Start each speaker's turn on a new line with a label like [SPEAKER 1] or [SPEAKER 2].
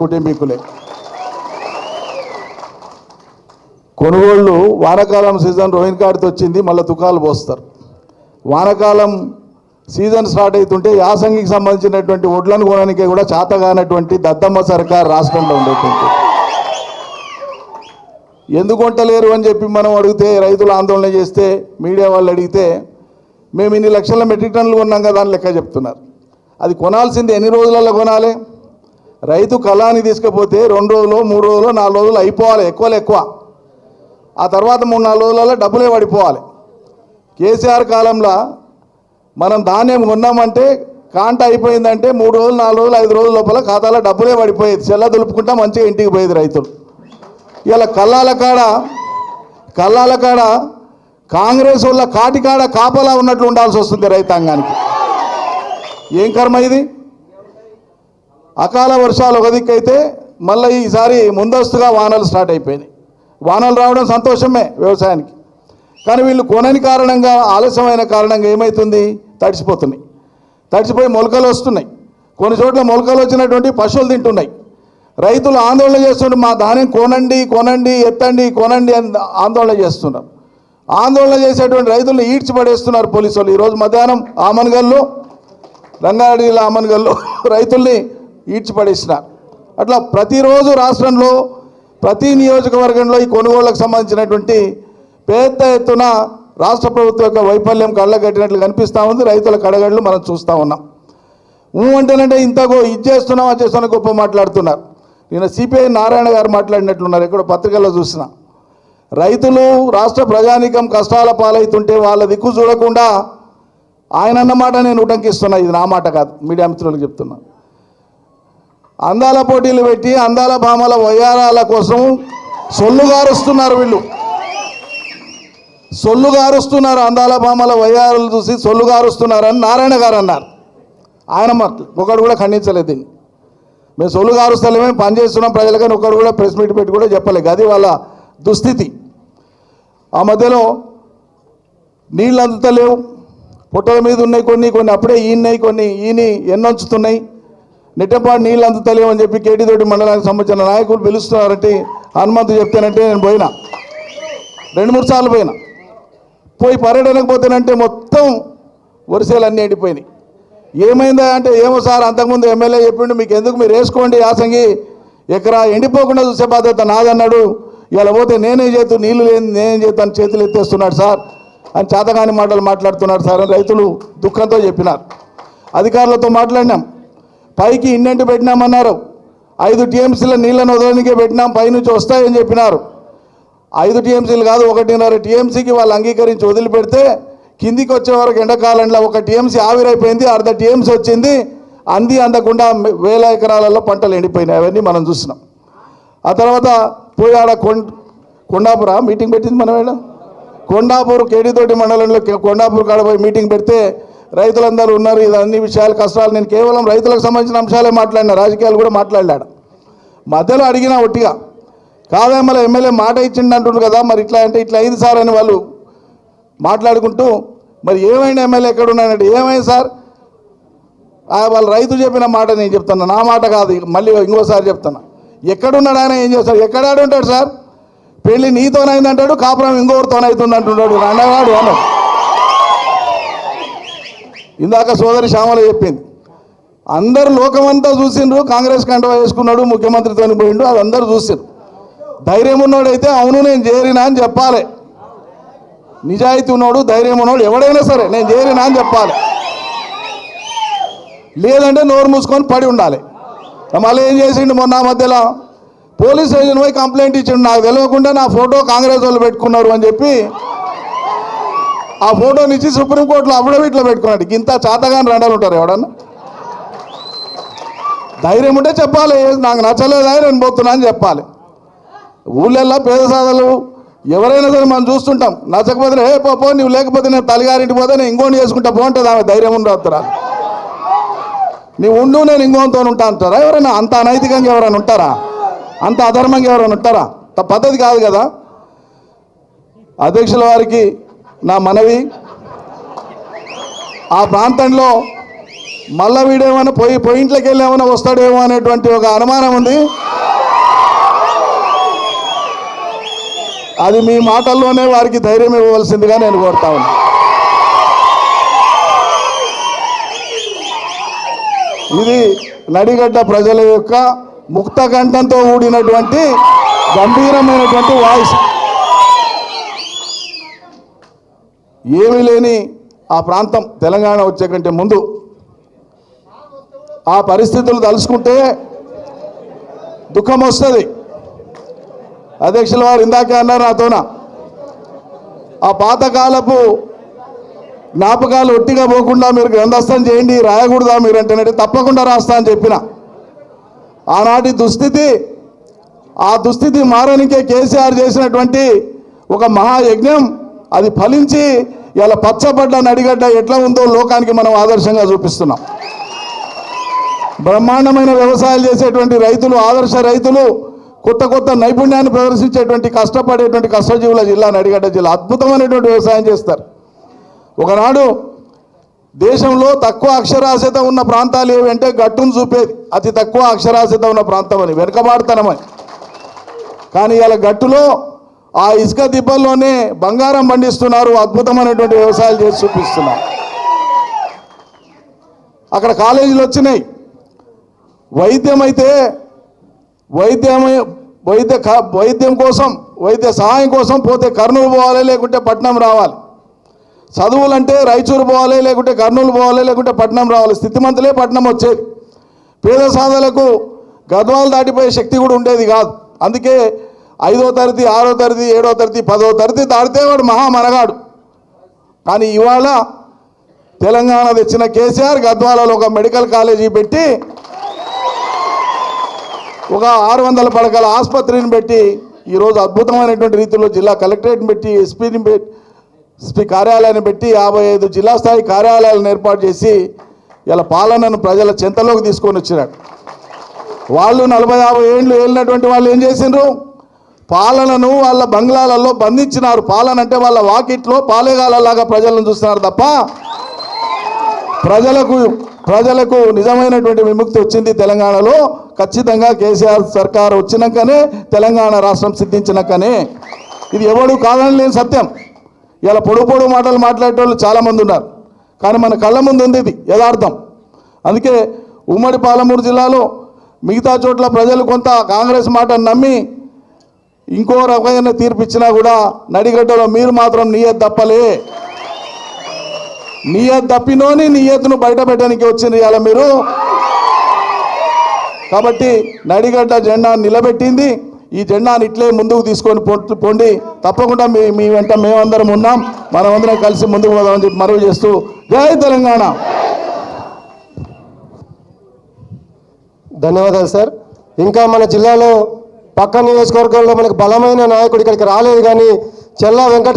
[SPEAKER 1] కుటుంబీకులే. కొనుగోళ్ళు వానాకాలం సీజన్ రోహిన్ కార్డుతో వచ్చింది, మళ్ళీ తుకాలు పోస్తారు. వానాకాలం సీజన్ స్టార్ట్ అవుతుంటే యాసంగికి సంబంధించినటువంటి ఒడ్లను కొనడానికి కూడా చేతగానటువంటి దద్దమ్మ సర్కార్ రాష్ట్రంలో ఉండేటువంటి. ఎందుకు కొంటలేరు అని చెప్పి మనం అడిగితే, రైతులు ఆందోళన చేస్తే, మీడియా వాళ్ళు అడిగితే మేము ఇన్ని లక్షల మెట్రిక్ టన్నులు కొన్నాం కదా అని లెక్క చెప్తున్నారు. అది కొనాల్సింది ఎన్ని రోజులలో కొనాలి? రైతు కళాన్ని తీసుకపోతే 2 రోజులు 3 రోజులు 4 రోజులు అయిపోవాలి, ఎక్కువ. ఆ తర్వాత 3-4 రోజులలో డబ్బులే పడిపోవాలి. కేసీఆర్ కాలంలో మనం ధాన్యం కొన్నామంటే కాంట అయిపోయిందంటే 3 రోజులు 4 రోజులు 5 రోజుల లోపల ఖాతాలో డబ్బులే పడిపోయేది. చెల్ల దులుపుకుంటా మంచిగా ఇంటికి పోయేది రైతులు. ఇలా కళ్ళాల కాడ కాంగ్రెస్ వాళ్ళ కాటికాడ కాపలా ఉన్నట్లు ఉండాల్సి వస్తుంది రైతాంగానికి. ఏం కర్మ ఇది? అకాల వర్షాలు ఒక దిక్కైతే మళ్ళీ ఈసారి ముందస్తుగా వానలు స్టార్ట్ అయిపోయినాయి. వానలు రావడం సంతోషమే వ్యవసాయానికి, కానీ వీళ్ళు కొనని కారణంగా, ఆలస్యమైన కారణంగా ఏమవుతుంది? తడిసిపోయి మొలకలు వస్తున్నాయి. కొన్ని చోట్ల మొలకలు వచ్చినటువంటి పశువులు తింటున్నాయి. రైతులు ఆందోళన చేస్తుంటే మా ధాన్యం కొనండి ఎత్తండి కొనండి అని ఆందోళన చేస్తున్నారు. ఆందోళన చేసేటువంటి రైతులను ఈడ్చిపడేస్తున్నారు పోలీసు వాళ్ళు. ఈరోజు మధ్యాహ్నం ఆమన్గల్లో, రంగారెడ్డి జిల్లా ఆమన్గల్లో రైతుల్ని ఈడ్చిపడేసినారు. అట్లా ప్రతిరోజు రాష్ట్రంలో ప్రతి నియోజకవర్గంలో ఈ కొనుగోళ్లకు సంబంధించినటువంటి పెద్ద ఎత్తున రాష్ట్ర ప్రభుత్వం యొక్క వైఫల్యం కళ్ళగట్టినట్లు కనిపిస్తూ ఉంది. రైతుల కడగళ్ళు మనం చూస్తూ ఉన్నాం. అంటేనంటే ఇంతగో ఇది చేస్తున్నాం అది చేస్తున్నా గొప్ప మాట్లాడుతున్నారు. నేను సిపిఐ నారాయణ గారు మాట్లాడినట్లున్నారు, ఎక్కడో పత్రికల్లో చూసిన. రైతులు రాష్ట్ర ప్రజానీకం కష్టాల పాలవుతుంటే వాళ్ళ దిక్కు చూడకుండా ఆయన అన్నమాట నేను ఉటంకిస్తున్నా. ఇది నా మాట కాదు, మీడియా మిత్రులకు చెప్తున్నా. అందాల పోటీలు పెట్టి అందాల భామల వయ్యారాల కోసం సొల్లుగారుస్తున్నారు వీళ్ళు. సొల్లుగారుస్తున్నారు, అందాల భామల వయ్యారాలు చూసి సొల్లుగారుస్తున్నారని నారాయణ గారు అన్నారు. ఆయన మాటలు ఒకడు కూడా ఖండించలేదు దీన్ని. మేము సొల్లుగారుస్తలేమే, పనిచేస్తున్నాం ప్రజలకని ఒకడు కూడా ప్రెస్ మీట్ పెట్టి కూడా చెప్పలేదు. అది వాళ్ళ దుస్థితి. ఆ మధ్యలో నీళ్ళు అందుతలేవు, పుట్టల మీద ఉన్నాయి కొన్ని అప్పుడే ఈనాయి, కొన్ని ఈని ఎన్నొంచుతున్నాయి. నెట్టపాటు నీళ్ళు అందుతలేవు అని చెప్పి కేటీతోటి మండలానికి సంబంధించిన నాయకులు పిలుస్తున్నారంటే హనుమంతు చెప్తానంటే నేను పోయినా, 2-3 సార్లు పోయి పర్యటనకు పోతేనంటే మొత్తం వరిసేలు అన్నీ ఎండిపోయినాయి. ఏమైందా అంటే, ఏమో సార్ అంతకుముందు ఎమ్మెల్యే చెప్పిండు, మీకు ఎందుకు మీరు వేసుకోండి యాసంగి, ఎకరా ఎండిపోకుండా చూసే బాధ్యత నాదన్నాడు. ఇలా పోతే నేనేం చేతు, నీళ్లు లేని నేనేం చేస్తాను, చేతులు ఎత్తేస్తున్నాడు సార్ అని చేతగాని మాటలు మాట్లాడుతున్నాడు సార్ అని రైతులు దుఃఖంతో చెప్పినారు. అధికారులతో మాట్లాడినాం, పైకి ఇన్నెంటు పెట్టినామన్నారు. 5 టీఎంసీల నీళ్ళను వదలనికే పెట్టినాం, పైనుంచి వస్తాయని చెప్పినారు. 5 టీఎంసీలు కాదు, 1.5 టీఎంసీకి వాళ్ళు అంగీకరించి వదిలిపెడితే కిందికి వచ్చే వరకు ఎండాకాలంలో 1 టీఎంసీ ఆవిరైపోయింది, 1/2 టీఎంసీ వచ్చింది. అందకుండా 1000 ఎకరాలలో పంటలు ఎండిపోయినాయి. అవన్నీ మనం చూసినాం. ఆ తర్వాత పోయి ఆడ కొండాపుర మీటింగ్ పెట్టింది మనం. కొండాపూర్ కేడీతోటి మండలంలో కొండాపూర్ కాడ పోయి మీటింగ్ పెడితే రైతులందరూ ఉన్నారు. ఇది అన్ని విషయాలు కష్టాలు, నేను కేవలం రైతులకు సంబంధించిన అంశాలే మాట్లాడినా, రాజకీయాలు కూడా మాట్లాడాడు. మధ్యలో అడిగినా ఒట్టిగా, కాదేమో ఎమ్మెల్యే మాట ఇచ్చిండు అంటుండ్రు కదా, మరి ఇట్లా అంటే ఇట్లా అయింది సార్ అని వాళ్ళు మాట్లాడుకుంటూ, మరి ఏమైనా ఎమ్మెల్యే ఎక్కడున్నానంటే, ఏమైంది సార్ వాళ్ళు రైతు చెప్పిన మాట నేను చెప్తున్నా, నా మాట కాదు, మళ్ళీ ఇంకోసారి చెప్తున్నా. ఎక్కడున్నాడు ఆయన, ఏం చేస్తాడు, ఎక్కడాడు ఉంటాడు సార్, పెళ్ళి నీతోనైంది అంటాడు, కాపురం ఇంకొకరితోనవుతుంది అంటున్నాడు అన్నవాడు అన్నాడు. ఇందాక సోదరి శ్యామల చెప్పింది, అందరు లోకమంతా చూసిండ్రు, కాంగ్రెస్ కండువా వేసుకున్నాడు, ముఖ్యమంత్రితో పోయిండు, అది అందరూ చూసిండ్రు. ధైర్యం ఉన్నోడైతే అవును నేను చేరినా అని చెప్పాలి. నిజాయితీ ఉన్నాడు, ధైర్యం ఉన్నాడు ఎవడైనా సరే నేను చేరినా అని చెప్పాలి. లేదంటే నోరు మూసుకొని పడి ఉండాలి. మళ్ళీ ఏం చేసిండు, మొన్న మధ్యలో పోలీస్ స్టేషన్ పోయి కంప్లైంట్ ఇచ్చిండు, నాకు తెలియకుండా నా ఫోటో కాంగ్రెస్ వాళ్ళు పెట్టుకున్నారు అని చెప్పి ఆ ఫోటోని ఇచ్చి సుప్రీంకోర్టులో అఫిడవిట్లో పెట్టుకున్నాడు. ఇంత చాతగాని రండాలు ఉంటారు ఎవడన్నా? ధైర్యం ఉంటే చెప్పాలి, నాకు నచ్చలేదా నేను పోతున్నా అని చెప్పాలి. ఊళ్ళల్లో పేద సాధలు ఎవరైనా సరే మనం చూస్తుంటాం, నచ్చకపోతే ఏ పో నువ్వు లేకపోతే నేను తల్లిగారింటి పోతే నేను ఇంకోటి చేసుకుంటా పోంటుంది, ఆమె ధైర్యం ఉండవుతారా? నీవు ఉండు నేను ఇంకోతో ఉంటా అంటారా ఎవరైనా? అంత అనైతికంగా ఎవరైనా ఉంటారా? అంత అధర్మంగా ఎవరైనా ఉంటారా? పద్ధతి కాదు కదా. అధ్యక్షుల వారికి నా మనవి, ఆ ప్రాంతంలో మళ్ళా వీడేమైనా పోయింట్లోకి వెళ్ళి ఏమైనా వస్తాడేమో అనేటువంటి ఒక అనుమానం ఉంది. అది మీ మాటల్లోనే వారికి ధైర్యం ఇవ్వవలసిందిగా నేను కోరుతా ఉన్నా. ఇది నడిగడ్డ ప్రజల యొక్క ముక్త కంఠంతో కూడినటువంటి గంభీరమైనటువంటి వాయిస్. ఏమీ లేని ఆ ప్రాంతం తెలంగాణ వచ్చే కంటే ముందు ఆ పరిస్థితులు తలుచుకుంటే దుఃఖం వస్తుంది. అధ్యక్షుల వారు ఇందాకే అన్నారు నాతోన, ఆ పాతకాలపు జ్ఞాపకాలు ఒట్టిగా పోకుండా మీరు గ్రంథస్థం చేయండి, రాయకూడదా మీరు అంటేనంటే తప్పకుండా రాస్తా అని చెప్పిన. ఆనాటి దుస్థితి, ఆ దుస్థితి మారనికే కేసీఆర్ చేసినటువంటి ఒక మహాయజ్ఞం అది ఫలించి ఇలా పచ్చబడ్డ నడిగడ్డ ఎట్లా ఉందో లోకానికి మనం ఆదర్శంగా చూపిస్తున్నాం. బ్రహ్మాండమైన వ్యవసాయాలు చేసేటువంటి రైతులు, ఆదర్శ రైతులు, కొత్త కొత్త నైపుణ్యాన్ని ప్రదర్శించేటువంటి కష్టపడేటువంటి కష్టజీవుల జిల్లా నడిగడ్డ జిల్లా. అద్భుతమైనటువంటి వ్యవసాయం చేస్తారు. ఒకనాడు దేశంలో తక్కువ అక్షరాస్యత ఉన్న ప్రాంతాలు ఏవి అంటే గట్టును చూపేది అతి తక్కువ అక్షరాస్యత ఉన్న ప్రాంతం అని, వెనుకబాటుతనమని. కానీ ఇలా గట్టులో ఆ ఇసుక దిబ్బల్లోనే బంగారం పండిస్తున్నారు, అద్భుతమైనటువంటి వ్యవసాయాలు చేసి చూపిస్తున్నారు. అక్కడ కాలేజీలు వచ్చినాయి. వైద్యం అయితే వైద్యం కోసం, వైద్య సహాయం కోసం పోతే కర్నూలు పోవాలి, లేకుంటే పట్నం రావాలి. చదువులంటే రాయచూరు పోవాలి, లేకుంటే కర్నూలు పోవాలి, లేకుంటే పట్నం రావాలి. స్థితిమంతులే పట్నం వచ్చేది. పేద సాధలకు గద్వాలు దాటిపోయే శక్తి కూడా ఉండేది కాదు. అందుకే 5వ తరగతి, 6వ తరగతి, 7వ తరగతి, 10వ తరగతి దాటితే వాడు మహామనగాడు. కానీ ఇవాళ తెలంగాణ తెచ్చిన కేసీఆర్ గద్వాలలో ఒక మెడికల్ కాలేజీ పెట్టి, ఒక 600 పడకల ఆసుపత్రిని పెట్టి, ఈరోజు అద్భుతమైనటువంటి రీతిలో జిల్లా కలెక్టరేట్ని పెట్టి, ఎస్పీ కార్యాలయాన్ని పెట్టి, 55 జిల్లా స్థాయి కార్యాలయాలను ఏర్పాటు చేసి ఇలా పాలనను ప్రజల చెంతలోకి తీసుకొని వచ్చినాడు. వాళ్ళు 40-50 ఏళ్ళు ఏళ్ళినటువంటి వాళ్ళు ఏం చేసిండ్రు? పాలనను వాళ్ళ బంగ్లాలలో బంధించినారు. పాలన అంటే వాళ్ళ వాకిట్లో పాలేగాలలాగా ప్రజలను చూస్తున్నారు తప్ప ప్రజలకు నిజమైనటువంటి విముక్తి వచ్చింది తెలంగాణలో. ఖచ్చితంగా కేసీఆర్ సర్కార్ వచ్చినాకనే, తెలంగాణ రాష్ట్రం సిద్ధించినాకనే. ఇది ఎవడు కాదని లేని సత్యం. ఇలా పొడుగు మాటలు మాట్లాడేటోళ్ళు చాలామంది ఉన్నారు, కానీ మన కళ్ళ ముందు ఉంది ఇది యథార్థం. అందుకే ఉమ్మడి పాలమూరు జిల్లాలో మిగతా చోట్ల ప్రజలు కొంత కాంగ్రెస్ మాటను నమ్మి ఇంకో రకమైన తీర్పు ఇచ్చినా కూడా నడిగడ్డలో మీరు మాత్రం నియత్ తప్పలే. నియత్ తప్పినోని నియత్ను బయట పెట్టడానికి వచ్చింది ఇవాళ మీరు. కాబట్టి నడిగడ్డ జెండా నిలబెట్టింది. ఈ జెండాని ఇట్లే ముందుకు తీసుకొని పోండి. తప్పకుండా మీ వెంట మేమందరం ఉన్నాం. మనమందరం కలిసి ముందుకు పోదామని చెప్పి మనవి చేస్తూ, జై తెలంగాణ.
[SPEAKER 2] ధన్యవాదాలు సార్. ఇంకా మన జిల్లాలో పక్క నియోజకవర్గంలో మనకు బలమైన నాయకుడు ఇక్కడికి రాలేదు, కానీ చెల్లా వెంకట